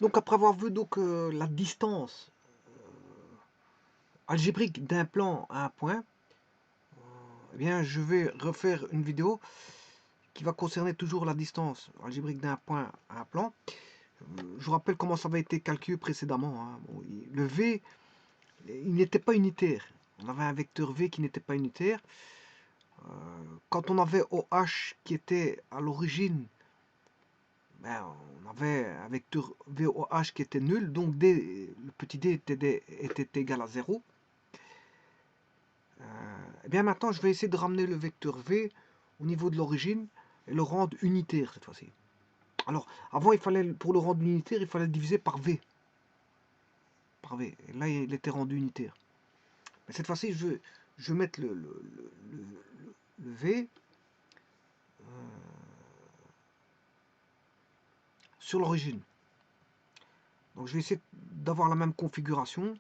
Donc après avoir vu donc la distance algébrique d'un plan à un point, eh bien je vais refaire une vidéo qui va concerner toujours la distance algébrique d'un point à un plan. Je vous rappelle comment ça avait été calculé précédemment, hein. Bon, le V, il n'était pas unitaire. On avait un vecteur V qui n'était pas unitaire. Quand on avait OH qui était à l'origine, ben, on avait un vecteur VOH qui était nul, donc D, le petit d était égal à 0. Et bien maintenant, je vais essayer de ramener le vecteur V au niveau de l'origine et le rendre unitaire cette fois-ci. Alors, avant, il fallait, pour le rendre unitaire, il fallait le diviser par V. Par V. Et là, il était rendu unitaire. Mais cette fois-ci, je vais mettre le V sur l'origine. Donc, je vais essayer d'avoir la même configuration.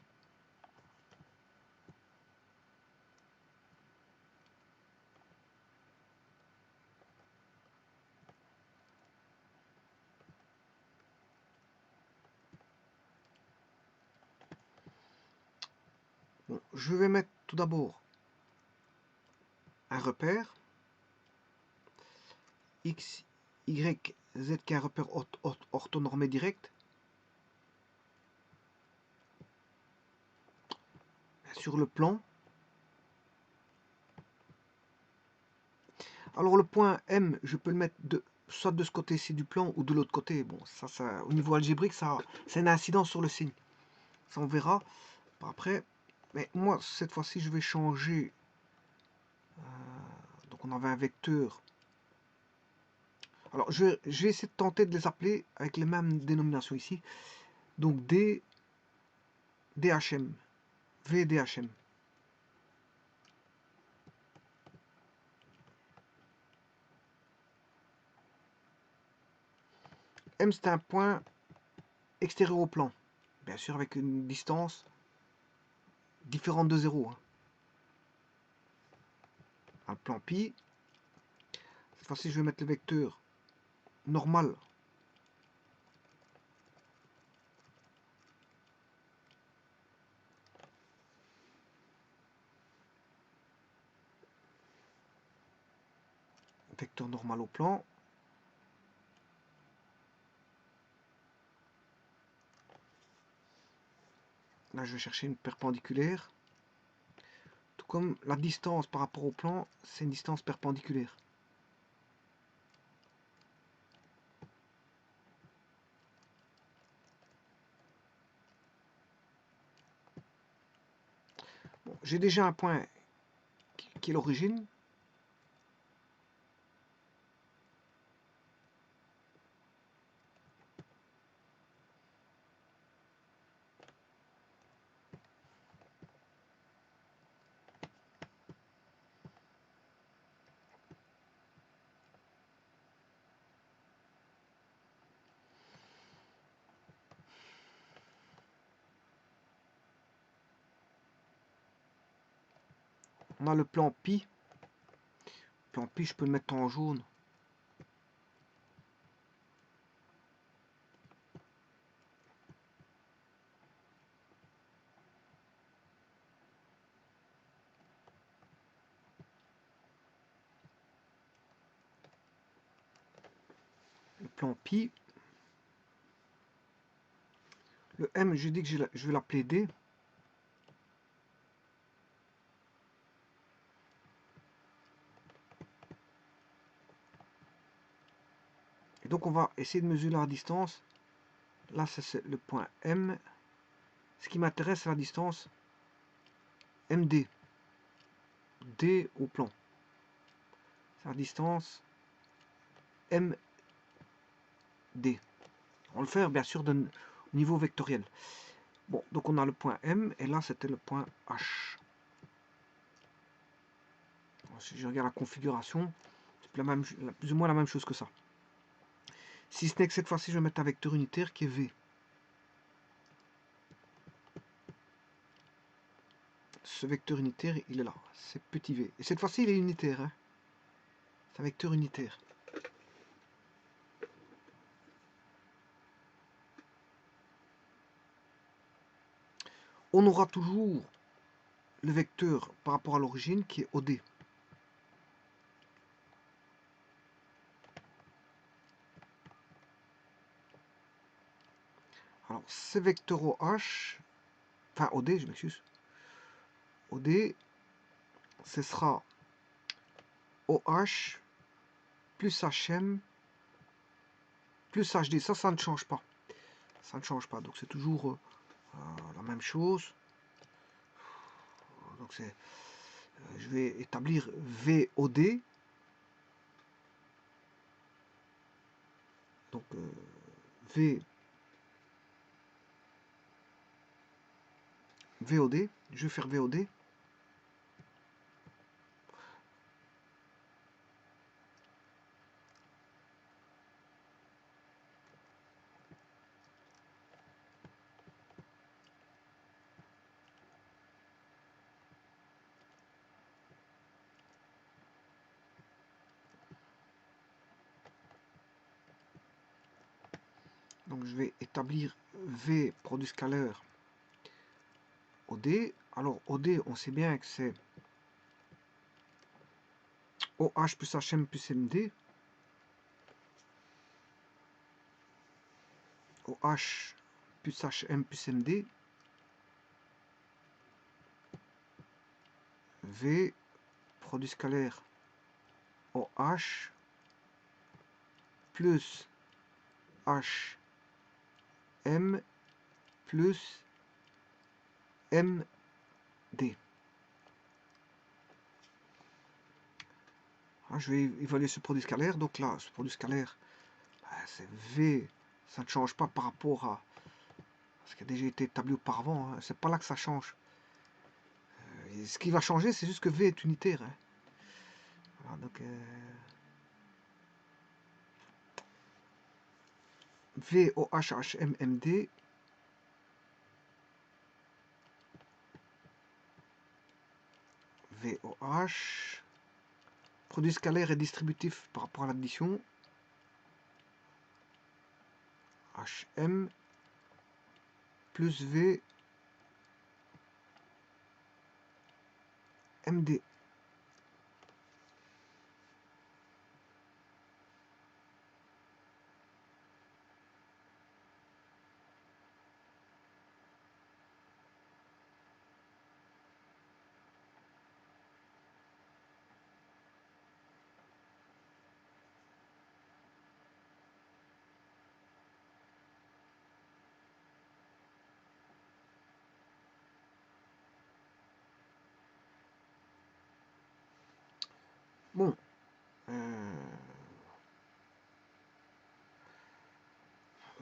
Bon, je vais mettre tout d'abord un repère. X, Y, Z qui est un repère orthonormé direct. Sur le plan. Alors le point M, je peux le mettre soit de ce côté-ci du plan ou de l'autre côté. Bon, ça, au niveau algébrique, ça a une incidence sur le signe. Ça, on verra après. Mais moi, cette fois-ci, je vais changer. Donc on avait un vecteur. Alors, je vais essayer de tenter de les appeler avec les mêmes dénominations ici. Donc D, DHM, V, DHM. M, c'est un point extérieur au plan. Bien sûr, avec une distance différente de 0. Hein. Un plan pi. Cette fois-ci, je vais mettre le vecteur normal. Vecteur normal au plan. Là, je vais chercher une perpendiculaire. Tout comme la distance par rapport au plan, c'est une distance perpendiculaire. Bon, j'ai déjà un point qui est l'origine. On a le plan pi. Le plan pi, je peux le mettre en jaune. Le plan pi. Le M, je dis que je vais l'appeler D. Et donc on va essayer de mesurer la distance. Là, c'est le point M. Ce qui m'intéresse, c'est la distance MD. D au plan. C'est la distance MD. On va le faire, bien sûr, au niveau vectoriel. Bon, donc on a le point M, et là, c'était le point H. Si je regarde la configuration, c'est plus ou moins la même chose que ça. Si ce n'est que cette fois-ci, je vais mettre un vecteur unitaire qui est V. Ce vecteur unitaire, il est là, c'est petit v. Et cette fois-ci, il est unitaire. Hein. C'est un vecteur unitaire. on aura toujours le vecteur par rapport à l'origine qui est OD. Alors, ces vecteurs OH, enfin OD, je m'excuse, OD, ce sera OH plus HM plus HD. Ça ne change pas. Ça ne change pas. Donc, c'est toujours la même chose. Donc, je vais établir VOD. Donc, VOD. Je vais faire VOD. Donc, je vais établir V produit scalaire OD. Alors, OD, on sait bien que c'est OH plus HM plus MD. OH plus HM plus MD. V produit scalaire OH plus HM plus MD. Je vais évaluer ce produit scalaire. Donc là, ce produit scalaire, c'est V. Ça ne change pas par rapport à ce qui a déjà été établi auparavant. Hein. C'est pas là que ça change. Et ce qui va changer, c'est juste que V est unitaire. Hein. Voilà, donc, VOHHMMD. VOH. Produit scalaire et distributif par rapport à l'addition. HM plus V MD. Bon.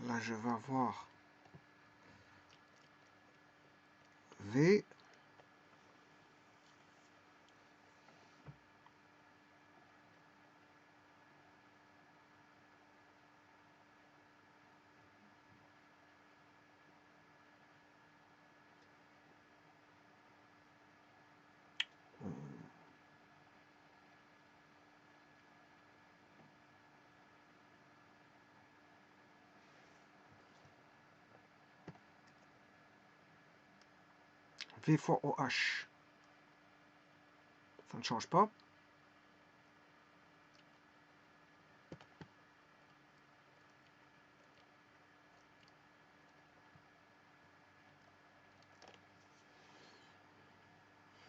Là, je vais avoir V. V fois OH. Ça ne change pas.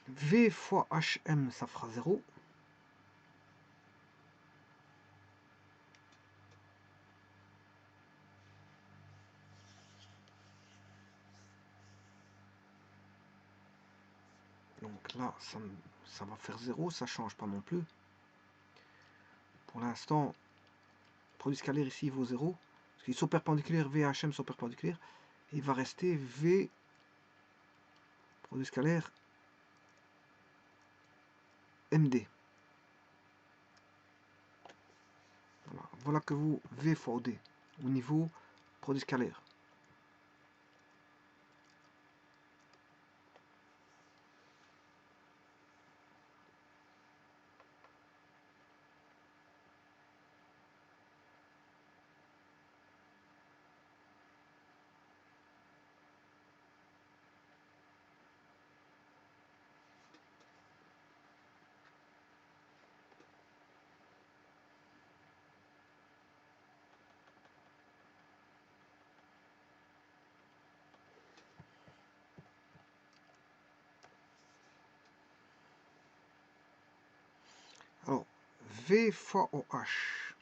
V fois HM, ça fera 0. Donc là, ça va faire 0, ça ne change pas non plus. Pour l'instant, produit scalaire ici vaut 0. Parce qu'ils sont perpendiculaires, V et HM sont perpendiculaires. Et il va rester V, produit scalaire, MD. Voilà que vous V fois OD au niveau produit scalaire. V fois OH.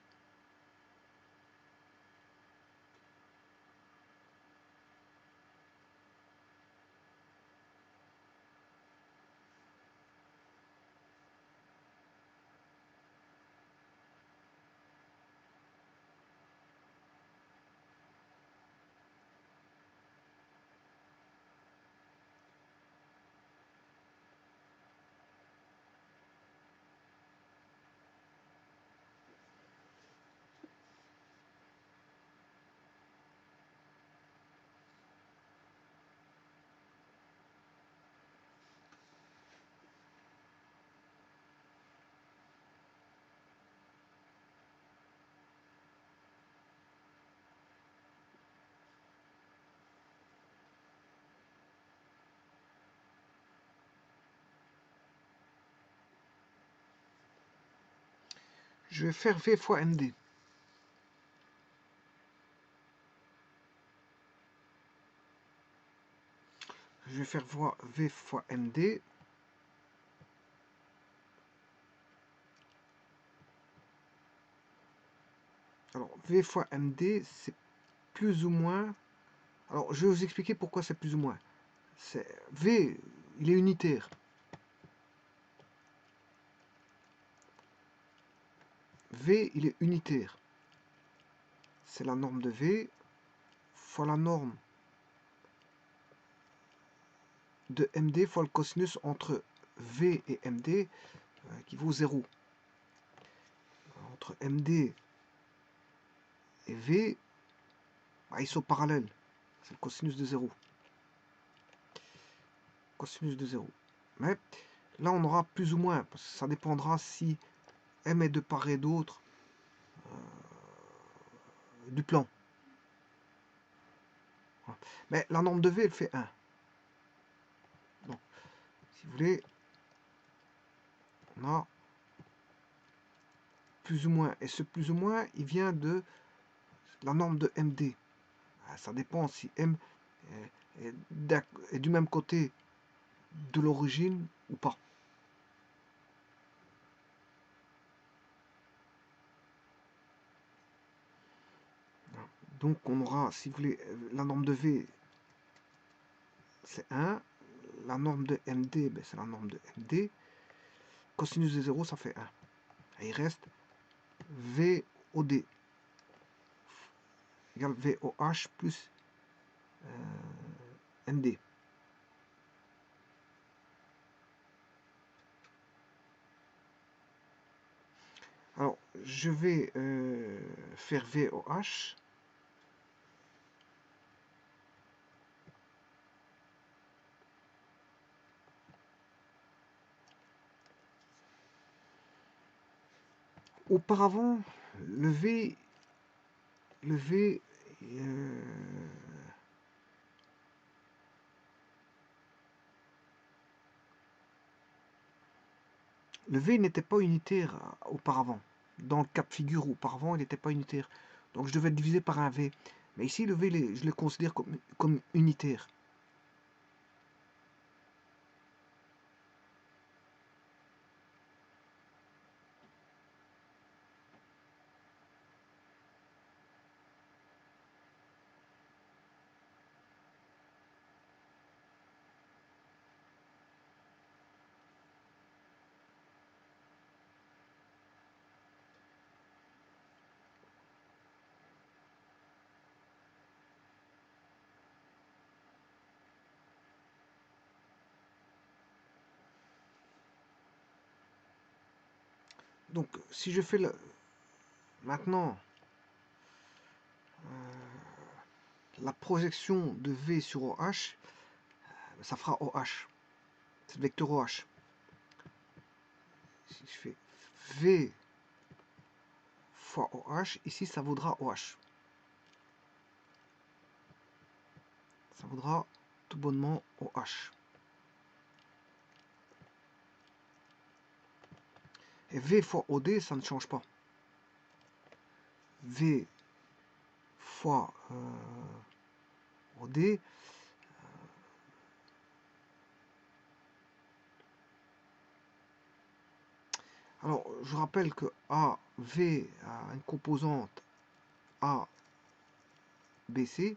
Je vais faire V fois MD. Je vais faire V fois MD. Alors, V fois MD, c'est plus ou moins... Alors, je vais vous expliquer pourquoi c'est plus ou moins. V, il est unitaire. V, il est unitaire. C'est la norme de V fois la norme de MD fois le cosinus entre V et MD qui vaut 0. Entre MD et V, bah, ils sont parallèles. C'est le cosinus de 0. Cosinus de 0. Mais là, on aura plus ou moins, parce que ça dépendra si M est de part et d'autre du plan. Mais la norme de V, elle fait 1. Donc, si vous voulez, on a plus ou moins. Et ce plus ou moins, il vient de la norme de MD. Ça dépend si M est du même côté de l'origine ou pas. Donc on aura, si vous voulez, la norme de V, c'est 1. La norme de MD, ben, c'est la norme de MD. Cosinus de 0, ça fait 1. Et il reste VOD égale VOH plus MD. Alors, je vais faire VOH. Auparavant, le V, le V n'était pas unitaire auparavant. Dans le cas de figure auparavant, il n'était pas unitaire. Donc je devais diviser par un V. Mais ici, le V, je le considère comme unitaire. Donc, si je fais maintenant la projection de V sur OH, ça fera OH. C'est le vecteur OH. Si je fais V fois OH, ici ça vaudra OH. Ça vaudra tout bonnement OH. Et V fois OD, ça ne change pas. V fois OD, Alors, je rappelle que AV a une composante ABC.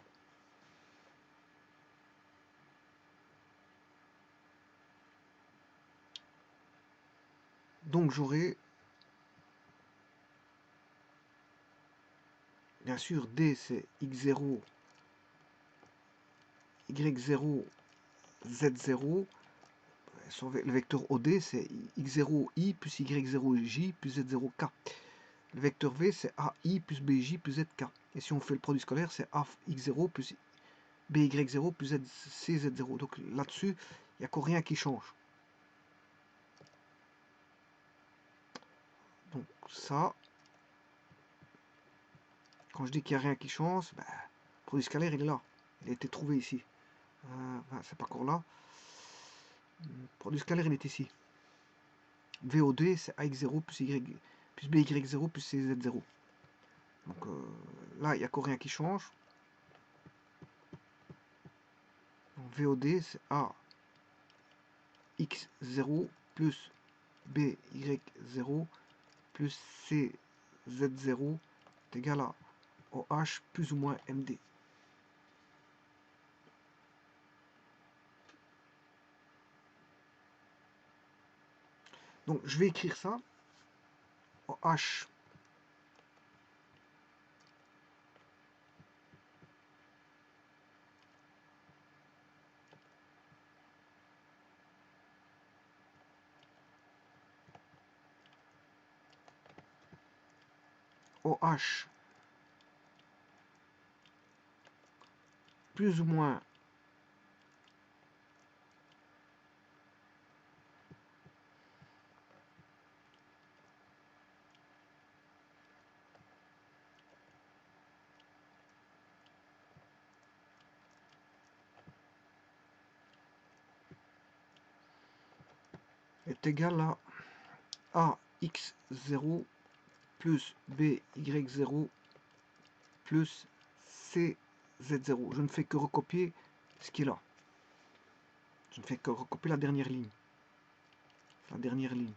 Donc, j'aurai, bien sûr, D, c'est X0, Y0, Z0. Le vecteur OD, c'est X0I plus Y0J plus Z0K. Le vecteur V, c'est AI plus BJ plus ZK. Et si on fait le produit scalaire, c'est AX0 plus BY0 plus CZ0. Donc là-dessus, il n'y a rien qui change. Donc ça, quand je dis qu'il n'y a rien qui change, ben, le produit scalaire, il est là. Il a été trouvé ici. C'est pas encore là. Le produit scalaire, il est ici. VOD, c'est AX0 plus, plus BY0 plus CZ0. Donc là, il n'y a encore rien qui change. Donc, VOD, c'est AX0 plus BY0 plus CZ0 est égal à OH plus ou moins MD. Donc je vais écrire ça. OH OH plus ou moins est égal à AX0 plus BY0 plus CZ0. Je ne fais que recopier ce qui est là. Je ne fais que recopier la dernière ligne. La dernière ligne.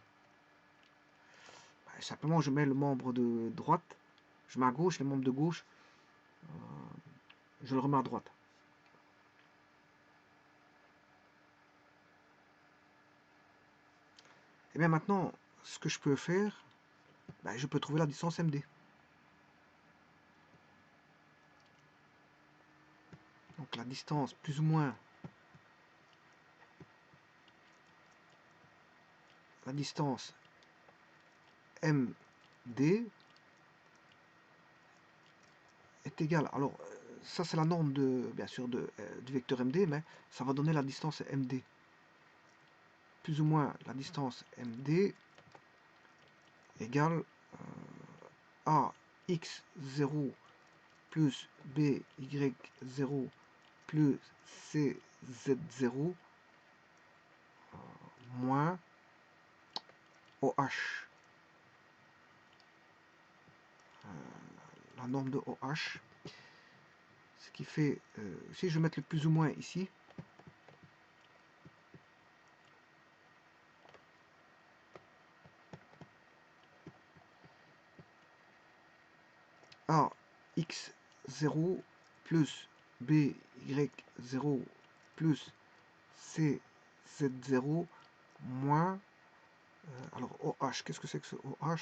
Simplement, je mets le membre de droite, je mets à gauche, les membres de gauche, je le remets à droite. Et bien maintenant, ce que je peux faire, je peux trouver la distance MD. Donc la distance plus ou moins la distance MD est égale. Alors ça c'est la norme de bien sûr du vecteur MD, mais ça va donner la distance MD. Plus ou moins la distance MD égale à x0 plus by0 plus cz0 moins OH. La norme de OH. Ce qui fait, si je vais mettre le plus ou moins ici, A x0 plus by0 plus cz0 moins, alors OH, qu'est-ce que c'est que ce OH?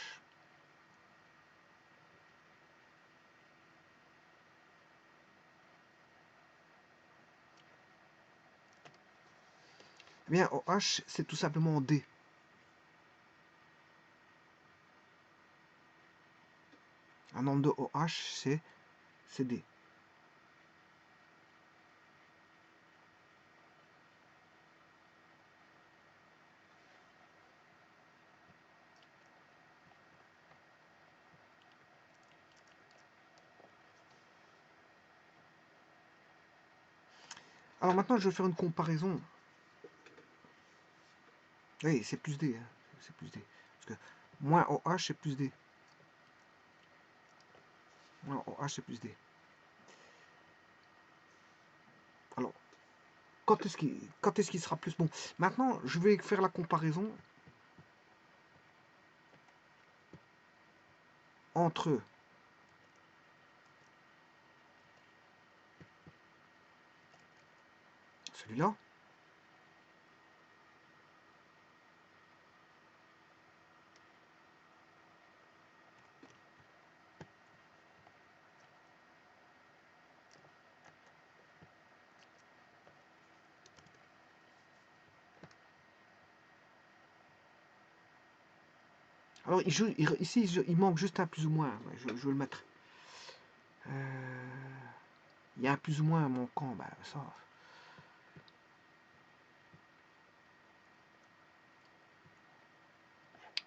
Eh bien, OH, c'est tout simplement D. Un nombre de OH, c'est D. Alors maintenant, je vais faire une comparaison. Oui, c'est plus D. Hein. C'est plus D. Parce que moins OH, c'est plus D. Moins OH, c'est plus D. Alors, quand est-ce qu'il sera plus bon? Maintenant, je vais faire la comparaison entre celui-là alors ici il manque juste un plus ou moins, je vais le mettre. Il y a un plus ou moins manquant, bah ça.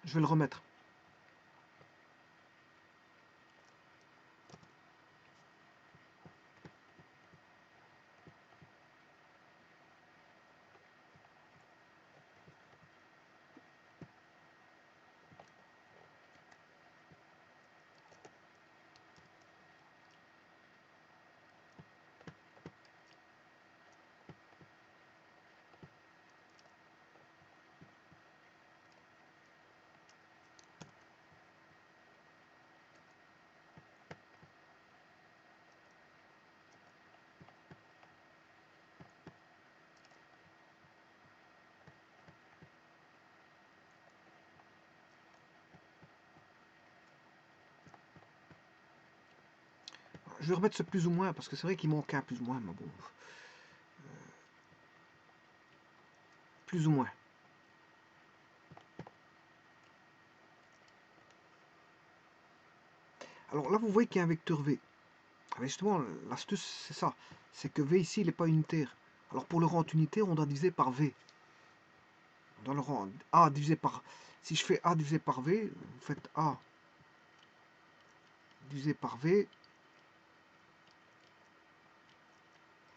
Je vais le remettre. Je vais remettre ce plus ou moins, parce que c'est vrai qu'il manque un plus ou moins, mais bon. Plus ou moins. Alors là, vous voyez qu'il y a un vecteur V. Mais justement, l'astuce, c'est ça. C'est que V ici, il n'est pas unitaire. Alors pour le rendre unitaire, on doit diviser par V. On doit le rendre A divisé par... Si je fais A divisé par V, vous faites A divisé par V.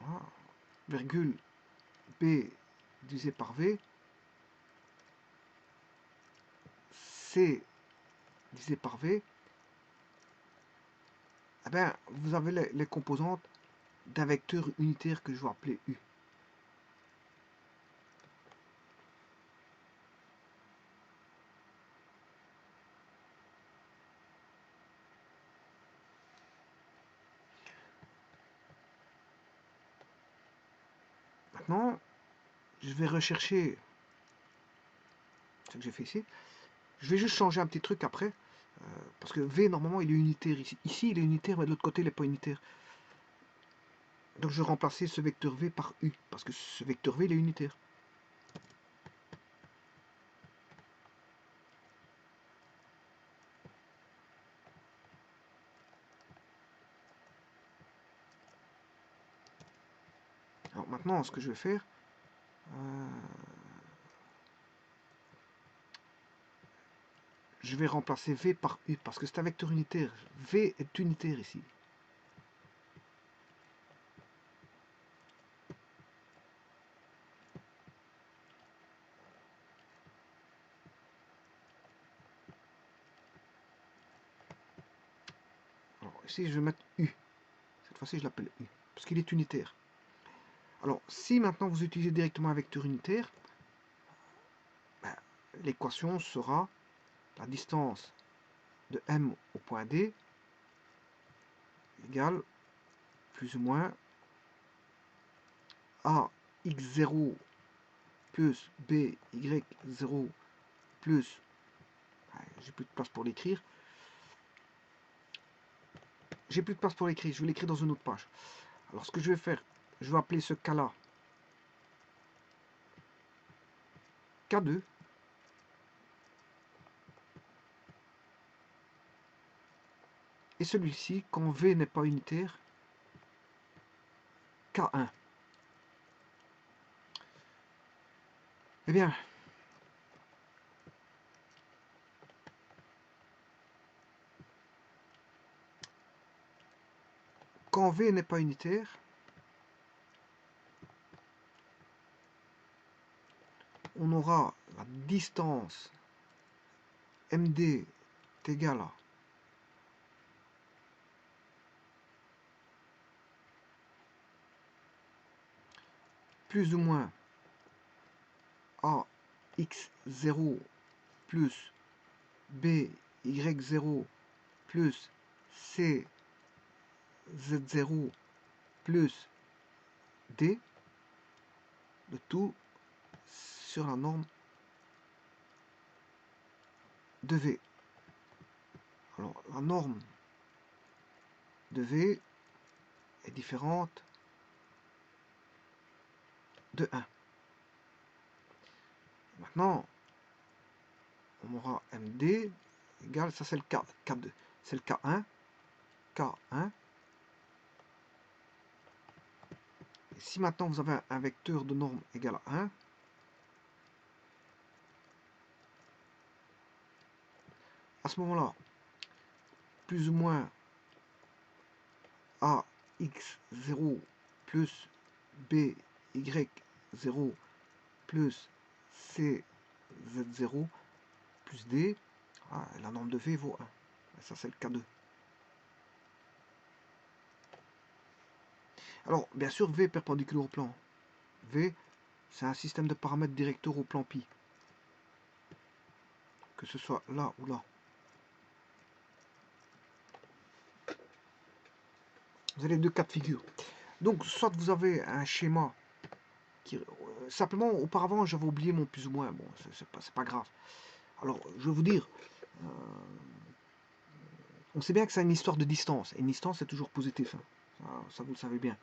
Voilà. Virgule B divisé par V. C divisé par V. Eh bien, vous avez les composantes d'un vecteur unitaire que je vais appeler U. Maintenant, je vais rechercher ce que j'ai fait ici. Je vais juste changer un petit truc après. Parce que V, normalement, il est unitaire ici. Ici, il est unitaire, mais de l'autre côté, il n'est pas unitaire. Donc, je vais remplacer ce vecteur V par U. Parce que ce vecteur V, il est unitaire. Alors, maintenant, ce que je vais faire... je vais remplacer V par U. Parce que c'est un vecteur unitaire. V est unitaire ici. Alors, ici, je vais mettre U. Cette fois-ci, je l'appelle U. Parce qu'il est unitaire. Alors, si maintenant vous utilisez directement un vecteur unitaire, ben, l'équation sera la distance de M au point D égale plus ou moins A x0 plus B y0 plus... j'ai plus de place pour l'écrire. J'ai plus de place pour l'écrire, je vais l'écrire dans une autre page. Alors ce que je vais faire, je vais appeler ce cas-là K2. Et celui-ci, quand V n'est pas unitaire, K1. Eh bien, quand V n'est pas unitaire, on aura la distance MD est égale à plus ou moins AX0 plus BY0 plus C Z0 plus D, le tout sur la norme de V. Alors, la norme de V est différente de 1. Maintenant, on aura MD égale, ça c'est le K2, c'est le K1, K1. Et si maintenant vous avez un vecteur de norme égal à 1, à ce moment-là, plus ou moins AX0 plus BY0 plus CZ0 plus D, la norme de V vaut 1. Et ça, c'est le K2. Alors, bien sûr, V est perpendiculaire au plan. V, c'est un système de paramètres directeurs au plan pi. Que ce soit là ou là. Vous avez deux cas de figure. Donc, soit vous avez un schéma qui... simplement, auparavant, j'avais oublié mon plus ou moins. Bon, c'est pas grave. Alors, je vais vous dire... on sait bien que c'est une histoire de distance. Et une distance, c'est toujours positif. Hein. Ça, vous le savez bien.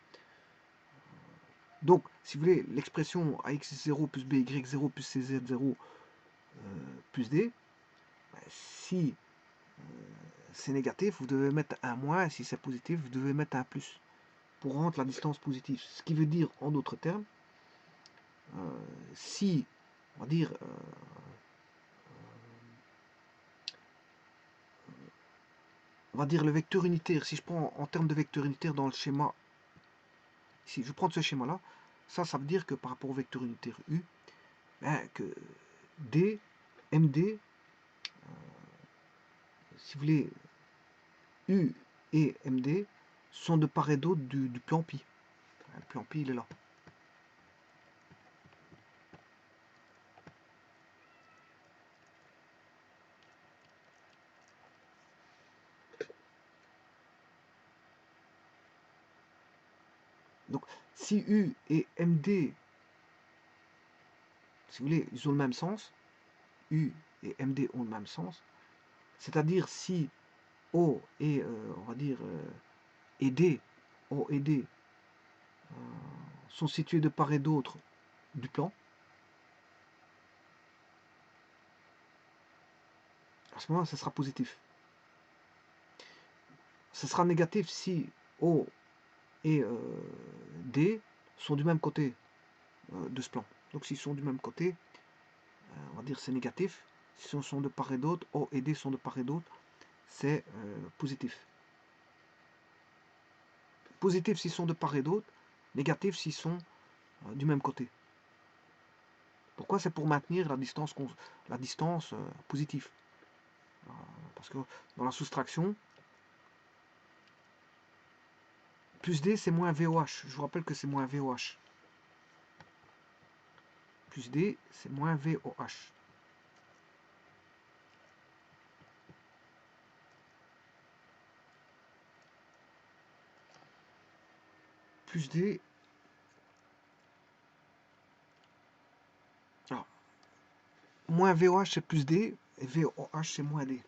Donc, si vous voulez, l'expression AX0 plus BY0 plus CZ0 plus D, si c'est négatif, vous devez mettre un moins, et si c'est positif, vous devez mettre un plus, pour rendre la distance positive. Ce qui veut dire, en d'autres termes, si, on va dire, le vecteur unitaire, si je prends en termes de vecteur unitaire dans le schéma, si je prends ce schéma-là, ça veut dire que par rapport au vecteur unitaire U, que D, MD, si vous voulez, U et MD sont de part et d'autre du plan pi. Le plan pi, il est là. Donc, si U et MD, si vous voulez, ils ont le même sens, U et MD ont le même sens, c'est-à-dire si O et, on va dire, et D, O et D, sont situés de part et d'autre du plan, à ce moment-là, ça sera positif. Ce sera négatif si O et D sont du même côté de ce plan. Donc s'ils sont du même côté, on va dire c'est négatif. Si ils sont de part et d'autre, O et D sont de part et d'autre, c'est positif. Positif s'ils sont de part et d'autre, négatif s'ils sont du même côté. Pourquoi? C'est pour maintenir la distance positive. Parce que dans la soustraction, plus D c'est moins VOH. Je vous rappelle que c'est moins VOH. Plus D c'est moins VOH. Plus D. Alors, moins VOH c'est plus D et VOH c'est moins D.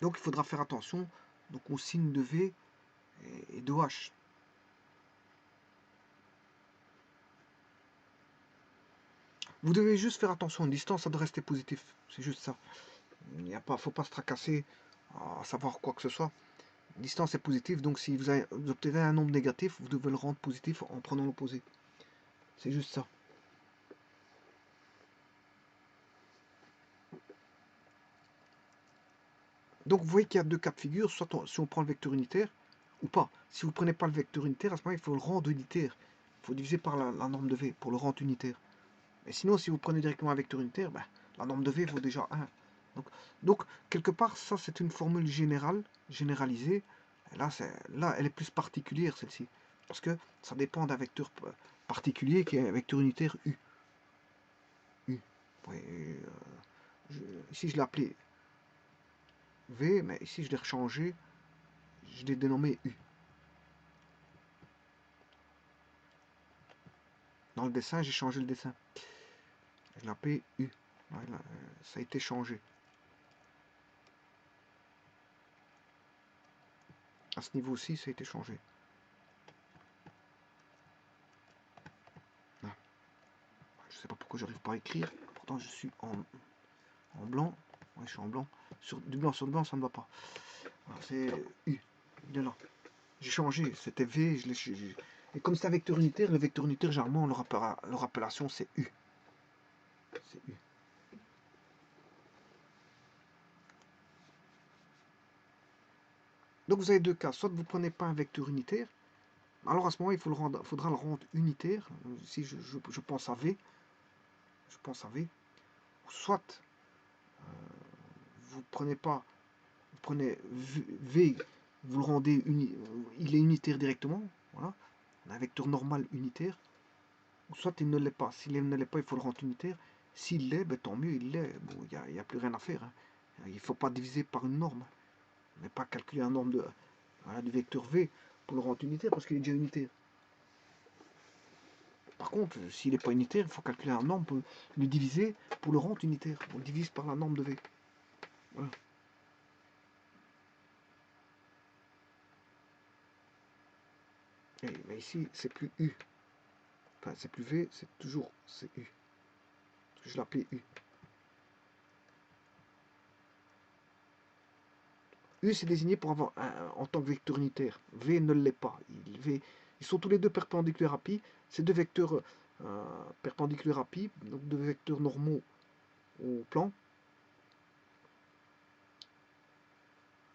Donc il faudra faire attention donc, aux signes de V et de H. Vous devez juste faire attention, une distance ça doit rester positif, c'est juste ça. Il n'y a pas, faut pas se tracasser à savoir quoi que ce soit. Une distance est positive, donc si vous obtenez un nombre négatif, vous devez le rendre positif en prenant l'opposé. C'est juste ça. Donc vous voyez qu'il y a deux cas de figure, soit si on prend le vecteur unitaire, ou pas. Si vous ne prenez pas le vecteur unitaire, à ce moment-là, il faut le rendre unitaire. Il faut diviser par la norme de V pour le rendre unitaire. Et sinon, si vous prenez directement un vecteur unitaire, la norme de V vaut déjà 1. Donc quelque part, ça c'est une formule généralisée. Et là, elle est plus particulière, celle-ci. Parce que ça dépend d'un vecteur particulier qui est un vecteur unitaire U. U. Oui, ici, je l'ai appelé V, mais ici, je l'ai rechangé. Je l'ai dénommé U. Dans le dessin, j'ai changé le dessin. Je l'ai appelé U. Voilà, ça a été changé. À ce niveau-ci, ça a été changé. Là. Je ne sais pas pourquoi j'arrive pas à écrire. Pourtant, je suis en blanc. Oui, je suis en blanc. Du blanc sur le blanc, ça ne va pas. C'est U. Il est là. J'ai changé. C'était V. Et comme c'est un vecteur unitaire, le vecteur unitaire, généralement, leur appellation, c'est U. C'est U. Donc vous avez deux cas. Soit vous ne prenez pas un vecteur unitaire. Alors à ce moment, il faudra le rendre unitaire. Ici, je pense à V. Je pense à V. Soit vous prenez pas, vous prenez V, vous le rendez il est unitaire directement. Voilà. Un vecteur normal unitaire. Ou soit il ne l'est pas. S'il ne l'est pas, il faut le rendre unitaire. S'il l'est, ben, tant mieux, il l'est. Bon, il n'y a plus rien à faire. Hein. Il ne faut pas diviser par une norme. Mais pas calculer un norme du vecteur V pour le rendre unitaire parce qu'il est déjà unitaire. Par contre, s'il n'est pas unitaire, il faut calculer un norme pour le diviser pour le rendre unitaire. On le divise par la norme de V. Voilà. Mais ici, c'est plus U. Enfin, c'est plus V, c'est toujours c'est U. Je l'appelais U. U, c'est désigné pour avoir en tant que vecteur unitaire. V ne l'est pas. Ils sont tous les deux perpendiculaires à pi. C'est deux vecteurs perpendiculaires à pi, donc deux vecteurs normaux au plan.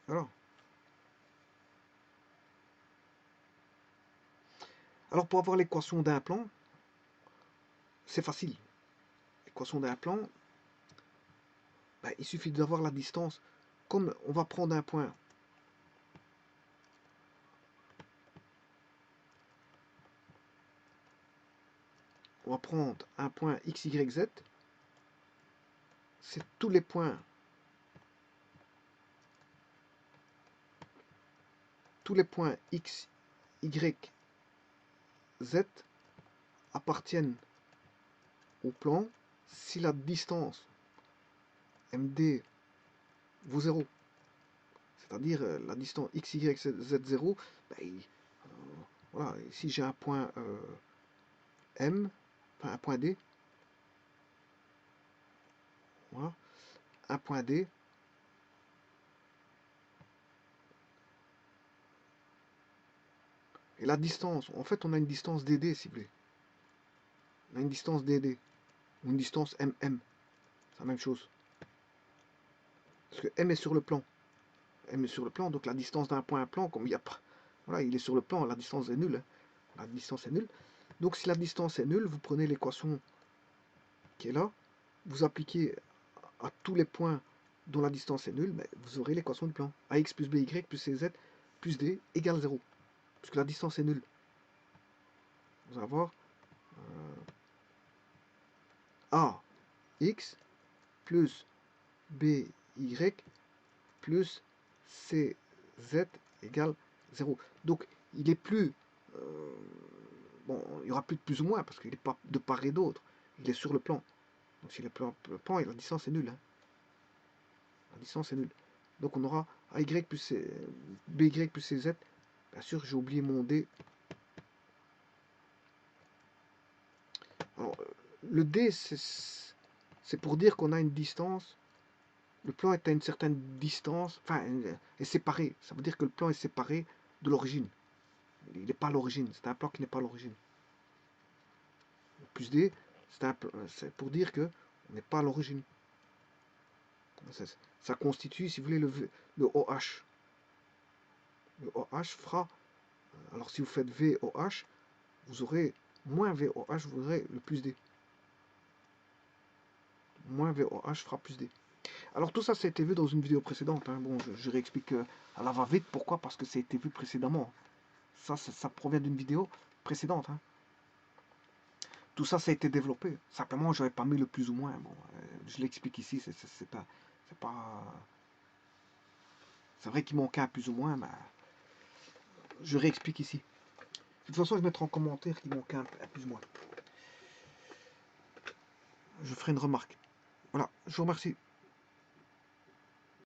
Voilà. Alors pour avoir l'équation d'un plan, c'est facile. L'équation d'un plan, ben, il suffit d'avoir la distance. Comme on va prendre un point on va prendre un point x, y, z. C'est tous les points x, y, z appartiennent au plan si la distance MD vaut 0. C'est-à-dire la distance x, y, z 0. Ben, voilà, ici j'ai un point M, enfin un point D. Voilà, un point D. Et la distance, en fait on a une distance DD si vous voulez. On a une distance DD. Ou une distance MM. C'est la même chose. Parce que M est sur le plan. M est sur le plan, donc la distance d'un point à un plan, comme il n'y a pas. Voilà, il est sur le plan, la distance est nulle. Hein. La distance est nulle. Donc si la distance est nulle, vous prenez l'équation qui est là, vous appliquez à tous les points dont la distance est nulle, ben, vous aurez l'équation du plan. AX plus BY plus CZ plus D égale 0. Puisque la distance est nulle. Vous allez avoir AX plus BY plus CZ égale 0. Donc il est plus... bon, il n'y aura plus de plus ou moins parce qu'il n'est pas de part et d'autre. Il est sur le plan. Donc si le plan et la distance est nulle. Hein. La distance est nulle. Donc on aura AY plus BY plus CZ. Bien sûr, j'ai oublié mon D. Alors, le D, c'est pour dire qu'on a une distance. Le plan est à une certaine distance, enfin, est séparé. Ça veut dire que le plan est séparé de l'origine. Il n'est pas à l'origine. C'est un plan qui n'est pas à l'origine. Plus D, c'est pour dire que on n'est pas à l'origine. Ça constitue, si vous voulez, le OH. Le OH fera, alors si vous faites VOH, vous aurez moins VOH, vous aurez le plus D. Moins VOH fera plus D. Alors tout ça, ça a été vu dans une vidéo précédente. Hein. Bon, je réexplique à la va-vite. Pourquoi? Parce que ça a été vu précédemment. Ça provient d'une vidéo précédente, hein. Tout ça, ça a été développé. Simplement, j'avais pas mis le plus ou moins. Bon, je l'explique ici, c'est pas... C'est vrai qu'il manquait un plus ou moins, mais je réexplique ici. De toute façon, je mettrai en commentaire qu'il manquait un plus ou moins. Je ferai une remarque. Voilà, je vous remercie.